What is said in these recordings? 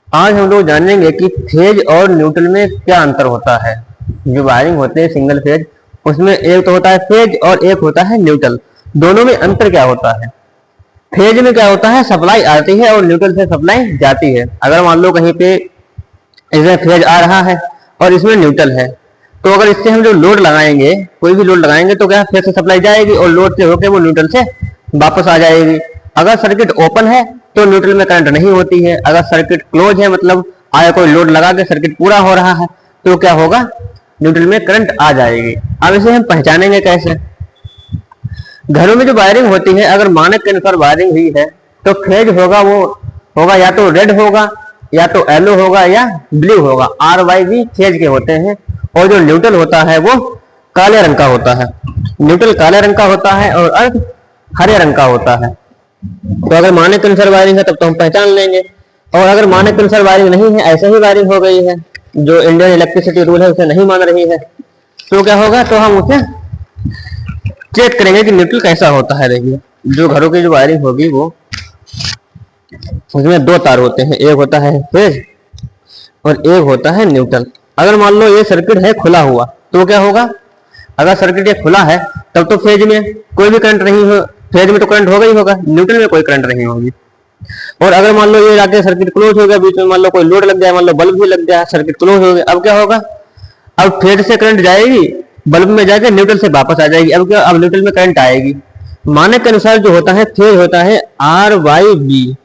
आज हम लोग जानेंगे कि फेज और न्यूट्रल में क्या अंतर होता है। जो वायरिंग होते हैं सिंगल फेज, उसमें एक तो होता है फेज और एक होता है न्यूट्रल। दोनों में अंतर क्या होता है? फेज में क्या होता है, सप्लाई आती है और न्यूट्रल से सप्लाई जाती है। अगर मान लो कहीं पे इसमें फेज आ रहा है और इसमें न्यूट्रल है, तो अगर इससे हम जो लोड लगाएंगे, कोई भी लोड लगाएंगे, तो क्या फेज से सप्लाई जाएगी और लोड से होकर वो न्यूट्रल से वापस आ जाएगी। अगर सर्किट ओपन है तो न्यूट्रल में करंट नहीं होती है। अगर सर्किट क्लोज है, मतलब आया कोई लोड लगा के सर्किट पूरा हो रहा है, तो क्या होगा, न्यूट्रल में करंट आ जाएगी। अब इसे हम पहचानेंगे कैसे? घरों में जो वायरिंग होती है, अगर मानक के अनुसार वायरिंग हुई है, तो फेज होगा वो होगा या तो रेड होगा, या तो येलो होगा, या ब्लू होगा। RYB फेज के होते हैं। और जो न्यूट्रल होता है वो काले रंग का होता है। न्यूट्रल काले रंग का होता है और अर्थ हरे रंग का होता है। तो अगर मानक के अनुसार वायरिंग है तब तो हम पहचान लेंगे, और अगर मानक के अनुसार वायरिंग नहीं है, ऐसे ही वायरिंग हो गई है, जो इंडियन इलेक्ट्रिसिटी रूल है उसे नहीं मान रही है, तो क्या होगा, तो हम उसे चेक करेंगे कि न्यूट्रल कैसा होता है। देखिए, जो घरों की जो वायरिंग होगी वो, उसमें दो तार होते हैं, एक होता है फेज और एक होता है न्यूट्रल। अगर मान लो ये सर्किट है खुला हुआ, तो क्या होगा, अगर सर्किट ये खुला है तब तो फेज में कोई भी करंट नहीं हो, फेज में तो करंट होगा ही होगा, न्यूट्रल में कोई करंट नहीं होगी। और अगर मान लो ये जाके सर्किट क्लोज हो गया, बीच में मान लो कोई लोड लग जाए, मान लो बल्ब भी लग गया, सर्किट क्लोज हो गया, अब क्या होगा, अब फेज से करंट जाएगी, बल्ब में जाके न्यूट्रल से वापस आ जाएगी। अब क्या, अब न्यूट्रल में करंट आएगी। मानक के अनुसार जो होता है फेज होता है RYB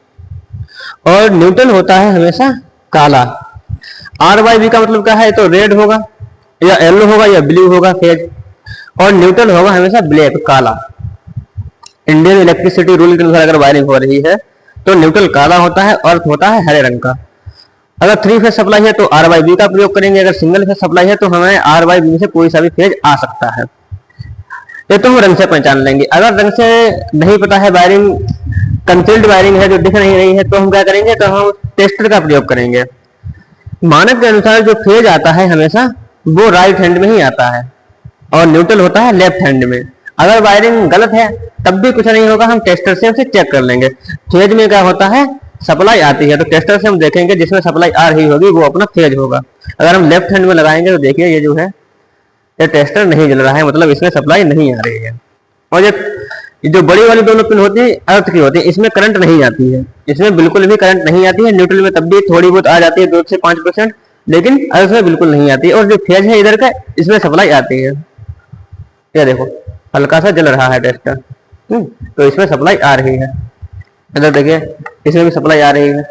और न्यूट्रल होता है हमेशा काला। RYB का मतलब क्या है, तो रेड होगा या येलो होगा या ब्लू होगा फेज, और न्यूट्रल होगा हमेशा ब्लैक काला। इंडियन इलेक्ट्रिसिटी रूल के अनुसार अगर वायरिंग हो रही है तो न्यूट्रल काला होता है और होता है हरे रंग का। अगर 3 फेज सप्लाई है तो RYB का प्रयोग करेंगे, अगर सिंगल फेज सप्लाई है तो हमें RYB से कोई सा भी फेज आ सकता है। ये तो हम रंग से पहचान लेंगे। अगर रंग से नहीं पता है, वायरिंग कंसील्ड वायरिंग है जो दिख नहीं रही है, तो हम क्या करेंगे, तो हम टेस्टर का प्रयोग करेंगे। मानक के अनुसार जो फेज आता है हमेशा वो राइट हैंड में ही आता है और न्यूट्रल होता है लेफ्ट हैंड में। अगर वायरिंग गलत है तब भी कुछ नहीं होगा, हम टेस्टर से उसे चेक कर लेंगे। फेज में क्या होता है, सप्लाई आती है, तो टेस्टर से हम देखेंगे जिसमें सप्लाई आ रही होगी वो अपना फेज होगा। अगर हम लेफ्ट हैंड में लगाएंगे तो देखिए ये जो है, ये टेस्टर नहीं जल रहा है, मतलब इसमें सप्लाई नहीं आ रही है। और ये जो बड़ी वाली दोनों पिन होती है अर्थ की होती है, इसमें करंट नहीं आती है, इसमें बिल्कुल भी करंट नहीं आती है। न्यूट्रल में तब भी थोड़ी बहुत आ जाती है, 2 से 5%, लेकिन अर्थ में बिल्कुल नहीं आती है। और जो फेज है इधर का, इसमें सप्लाई आती है। ये देखो हल्का सा जल रहा है टेस्टर, तो इसमें सप्लाई आ रही है। इधर देखिए, इसमें भी सप्लाई आ रही है।